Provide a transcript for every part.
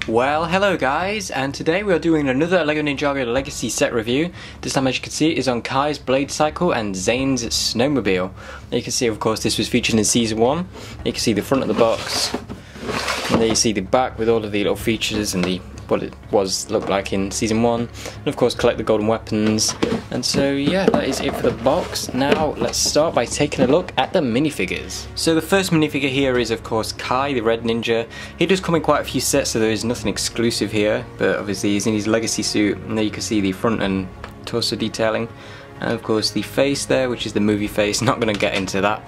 Well, hello guys, and today we are doing another LEGO Ninjago Legacy set review. This time, as you can see, is on Kai's Blade Cycle and Zane's Snowmobile. You can see, of course, this was featured in Season 1. You can see the front of the box, and there you see the back with all of the little features and what it looked like in Season 1. And of course, collect the golden weapons. And so, yeah, that is it for the box. Now, let's start by taking a look at the minifigures. So the first minifigure here is, of course, Kai, the Red Ninja. He does come in quite a few sets, so there is nothing exclusive here. But obviously, he's in his legacy suit, and there you can see the front and torso detailing. And of course, the face there, which is the movie face. Not going to get into that.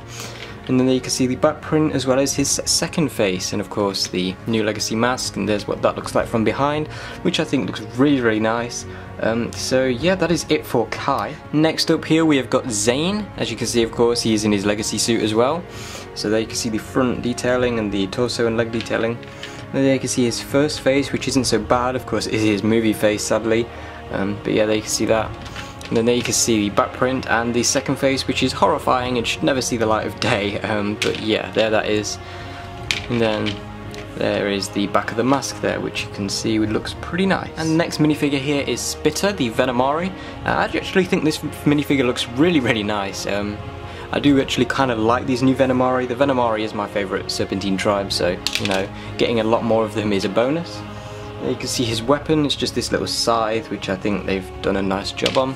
And then there you can see the back print as well as his second face, and of course the new legacy mask, and there's what that looks like from behind, which I think looks really nice. So yeah, that is it for Kai. Next up here we have got Zane. As you can see, of course, he is in his legacy suit as well. So there you can see the front detailing and the torso and leg detailing. And there you can see his first face, which isn't so bad. Of course, it is his movie face, sadly. But yeah, there you can see that. And then there you can see the back print and the second face, which is horrifying and should never see the light of day. But yeah, there that is. And then there is the back of the mask there, which you can see looks pretty nice. And the next minifigure here is Spitter, the Venomari. I actually think this minifigure looks really nice. I do actually kind of like these new Venomari. The Venomari is my favourite Serpentine tribe, so you know, getting a lot more of them is a bonus. You can see his weapon, it's just this little scythe, which I think they've done a nice job on.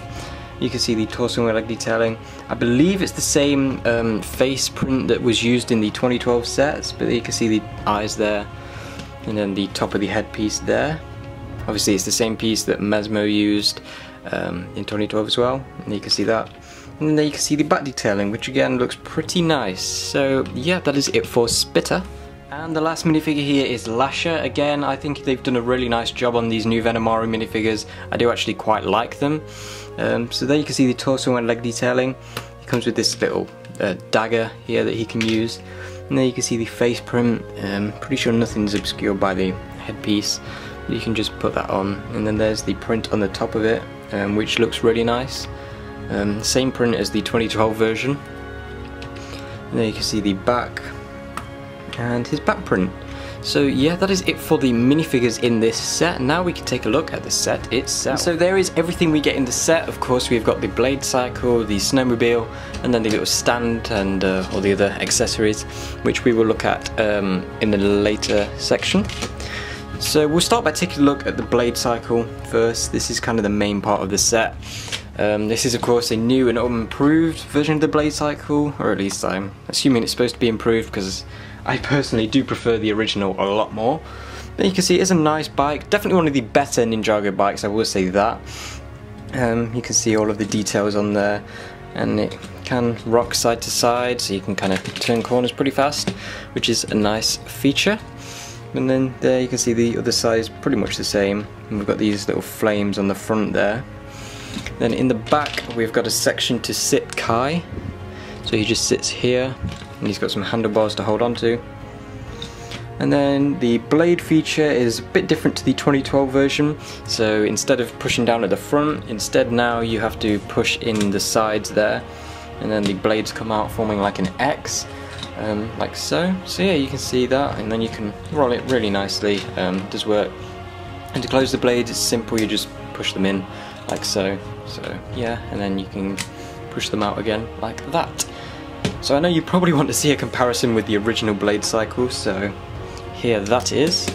You can see the torso and leg detailing. I believe it's the same face print that was used in the 2012 sets, but you can see the eyes there, and then the top of the headpiece there. Obviously it's the same piece that Mesmo used in 2012 as well, and you can see that. And then there you can see the back detailing, which again looks pretty nice. So yeah, that is it for Spitter. And the last minifigure here is Lusher. Again, I think they've done a really nice job on these new Venomari minifigures. I do actually quite like them. So there you can see the torso and leg detailing. He comes with this little dagger here that he can use. And there you can see the face print. Pretty sure nothing's obscured by the headpiece. You can just put that on. And then there's the print on the top of it, which looks really nice. Same print as the 2012 version. And there you can see the back and his back print. So yeah, that is it for the minifigures in this set. Now we can take a look at the set itself. So there is everything we get in the set. Of course, we've got the blade cycle, the snowmobile, and then the little stand and all the other accessories, which we will look at in the later section. So we'll start by taking a look at the blade cycle first. This is kind of the main part of the set. This is of course a new and improved version of the blade cycle, or at least I'm assuming it's supposed to be improved, because I personally do prefer the original a lot more. But you can see it's a nice bike, definitely one of the better Ninjago bikes, I will say that. You can see all of the details on there, and it can rock side to side, so you can kind of turn corners pretty fast, which is a nice feature. And then there you can see the other side is pretty much the same, and we've got these little flames on the front there. Then in the back we've got a section to sit Kai, so he just sits here, and he's got some handlebars to hold on to. And then the blade feature is a bit different to the 2012 version, so instead of pushing down at the front, instead now you have to push in the sides there, and then the blades come out forming like an X, like so. So yeah, you can see that, and then you can roll it really nicely. It does work. And to close the blades, it's simple, you just push them in like so. So yeah, and then you can push them out again like that. So I know you probably want to see a comparison with the original blade cycle, so here that is.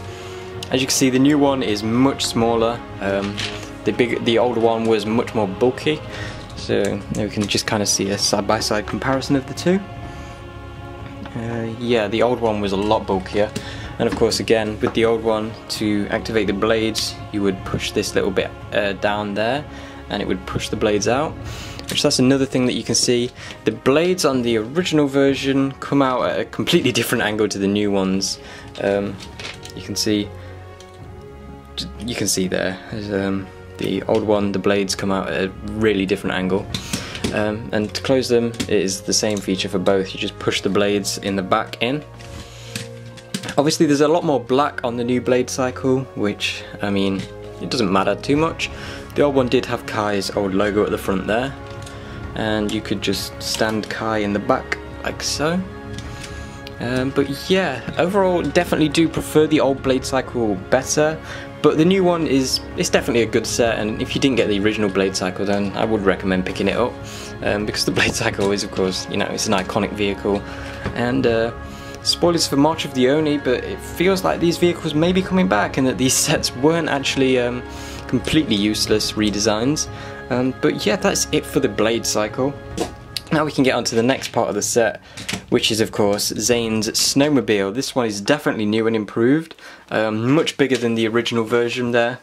As you can see, the new one is much smaller. The older one was much more bulky, so we can just kind of see a side-by-side comparison of the two. Yeah, the old one was a lot bulkier, and of course again with the old one, to activate the blades you would push this little bit down there, and it would push the blades out. Which that's another thing that you can see. The blades on the original version come out at a completely different angle to the new ones. You can see there, the old one, the blades come out at a really different angle. And to close them, it is the same feature for both. You just push the blades in the back in. Obviously there's a lot more black on the new blade cycle, which, I mean, it doesn't matter too much. The old one did have Kai's old logo at the front there, and you could just stand Kai in the back like so. But yeah, overall definitely do prefer the old Blade Cycle better, but the new one it's definitely a good set, and if you didn't get the original Blade Cycle then I would recommend picking it up, because the Blade Cycle is, of course, you know, it's an iconic vehicle. And spoilers for March of the Oni, but it feels like these vehicles may be coming back and that these sets weren't actually completely useless redesigns. But yeah, that's it for the Blade Cycle. Now we can get on to the next part of the set, which is of course Zane's Snowmobile. This one is definitely new and improved, much bigger than the original version there,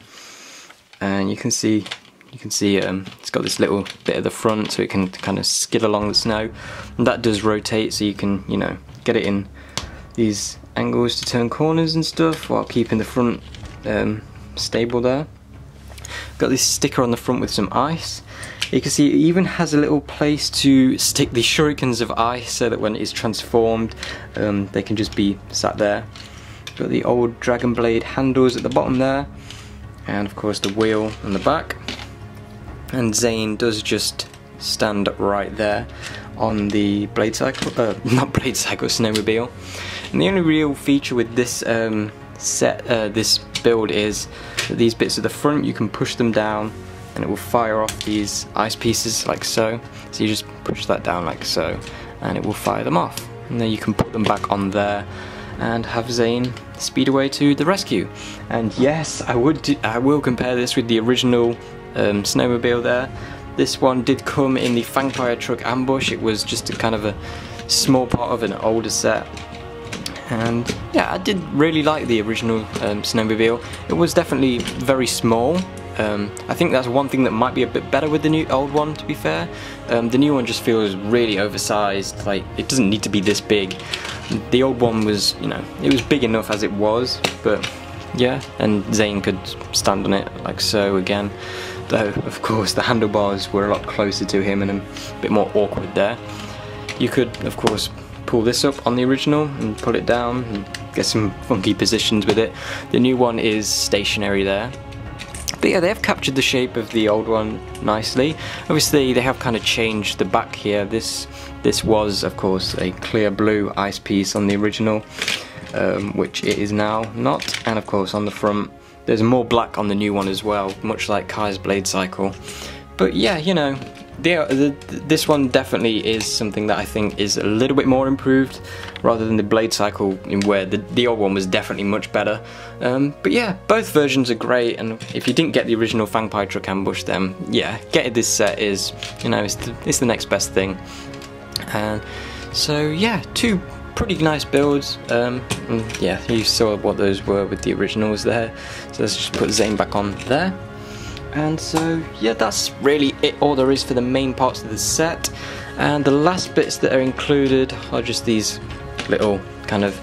and you can see it's got this little bit at the front so it can kind of skid along the snow, and that does rotate so you can, you know, get it in these angles to turn corners and stuff while keeping the front stable there. Got this sticker on the front with some ice. You can see it even has a little place to stick the shurikens of ice so that when it is transformed they can just be sat there. Got the old Dragon Blade handles at the bottom there, and of course the wheel on the back. And Zane does just stand up right there on the Blade Cycle, not Blade Cycle, Snowmobile. And the only real feature with this this build is that these bits at the front, you can push them down and it will fire off these ice pieces like so. So you just push that down like so and it will fire them off, and then you can put them back on there and have Zane speed away to the rescue. And yes, I will compare this with the original Snowmobile there. This one did come in the Fangfire Truck Ambush. It was just a kind of a small part of an older set. And yeah, I did really like the original Snowmobile. It was definitely very small. I think that's one thing that might be a bit better with the old one, to be fair. The new one just feels really oversized, like it doesn't need to be this big. The old one was, you know, it was big enough as it was, but yeah, and Zane could stand on it like so again. Though, of course, the handlebars were a lot closer to him and a bit more awkward there. You could, of course, pull this up on the original and pull it down and get some funky positions with it. The new one is stationary there. But yeah, they have captured the shape of the old one nicely. Obviously, they have kind of changed the back here. This was, of course, a clear blue ice piece on the original, which it is now not. And of course, on the front, there's more black on the new one as well, much like Kai's Blade Cycle. But yeah, you know, this one definitely is something that I think is a little bit more improved, rather than the Blade Cycle, in where the old one was definitely much better. But yeah, both versions are great, and if you didn't get the original Fangfire Truck Ambush, then yeah, getting this set is, you know, it's the next best thing. And so yeah, two pretty nice builds. And yeah, you saw what those were with the originals there. So let's just put Zane back on there. And so yeah, that's really all there is for the main parts of the set. And the last bits that are included are just these little kind of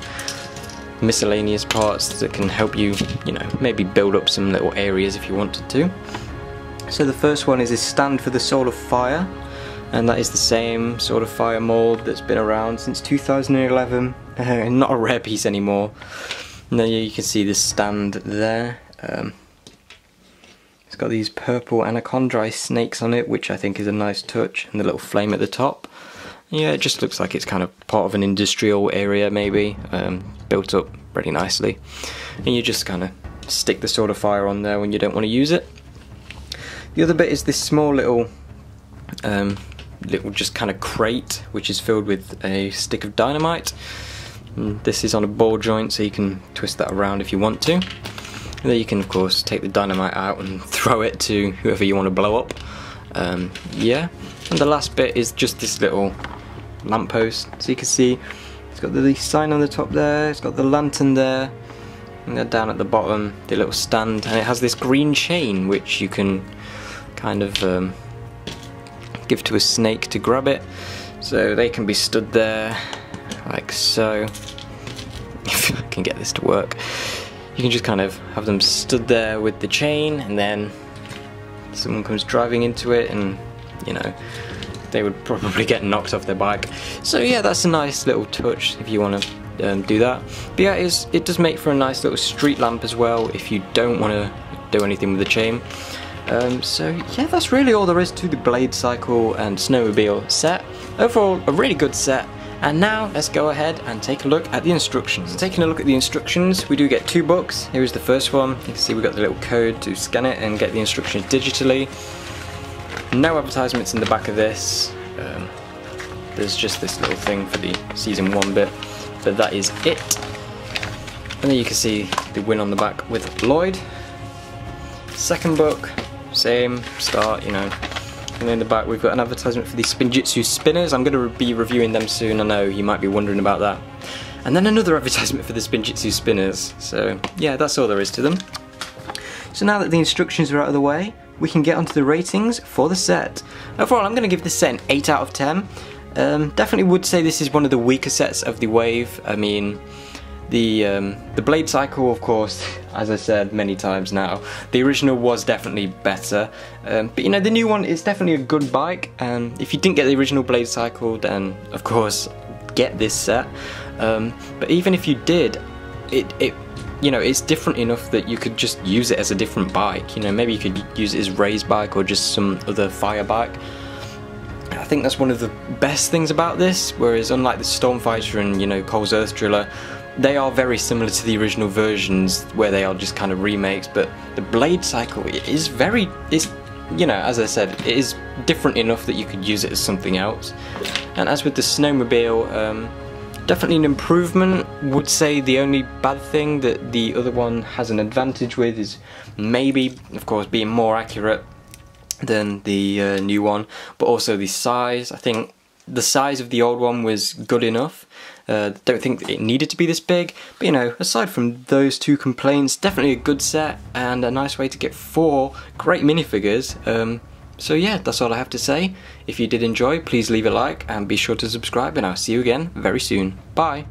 miscellaneous parts that can help you, you know, maybe build up some little areas if you wanted to. So the first one is a stand for the Soul of Fire, and that is the same Soul of Fire mold that's been around since 2011. Not a rare piece anymore. And then you can see this stand there. It's got these purple anaconda snakes on it, which I think is a nice touch, and the little flame at the top. Yeah, it just looks like it's kind of part of an industrial area maybe, built up really nicely. And you just kind of stick the Sword of Fire on there when you don't want to use it. The other bit is this small little just kind of crate, which is filled with a stick of dynamite. And this is on a ball joint, so you can twist that around if you want to. And then you can, of course, take the dynamite out and throw it to whoever you want to blow up. Yeah, and the last bit is just this little lamppost. So you can see it's got the sign on the top there, it's got the lantern there, and then down at the bottom the little stand, and it has this green chain which you can kind of give to a snake to grab it, so they can be stood there like so. If I can get this to work, you can just kind of have them stood there with the chain, and then someone comes driving into it and, you know, they would probably get knocked off their bike. So yeah, that's a nice little touch if you want to do that. But yeah, it does make for a nice little street lamp as well if you don't want to do anything with the chain. So yeah, that's really all there is to the Blade Cycle and Snowmobile set. Overall, a really good set, And now let's go ahead and take a look at the instructions. So taking a look at the instructions, we do get 2 books. Here is the first one. You can see we've got the little code to scan it and get the instructions digitally. No advertisements in the back of this. There's just this little thing for the season 1 bit, but that is it. And then you can see the win on the back with Lloyd. Second book, same start, you know. And then in the back we've got an advertisement for the Spinjitzu spinners. I'm going to be reviewing them soon, I know you might be wondering about that. And then another advertisement for the Spinjitzu spinners. So yeah, that's all there is to them. So now that the instructions are out of the way, we can get onto the ratings for the set. Overall, I'm going to give this set an 8 out of 10. Definitely would say this is one of the weaker sets of the wave. I mean, the blade cycle, of course, as I said many times now, the original was definitely better. But you know, the new one is definitely a good bike. If you didn't get the original blade cycle, then of course get this set. But even if you did, you know, it's different enough that you could just use it as a different bike. You know, maybe you could use it as Ray's bike or just some other fire bike. I think that's one of the best things about this, whereas unlike the Stormfighter and, you know, Cole's Earth Driller, they are very similar to the original versions where they are just kind of remakes, but the blade cycle is you know, as I said, it is different enough that you could use it as something else. And as with the Snowmobile, definitely an improvement. Would say the only bad thing that the other one has an advantage with is maybe, of course, being more accurate than the new one, but also the size. I think the size of the old one was good enough. Don't think it needed to be this big, but you know, aside from those 2 complaints, definitely a good set and a nice way to get 4 great minifigures. So yeah, that's all I have to say. If you did enjoy, please leave a like and be sure to subscribe, and I'll see you again very soon. Bye!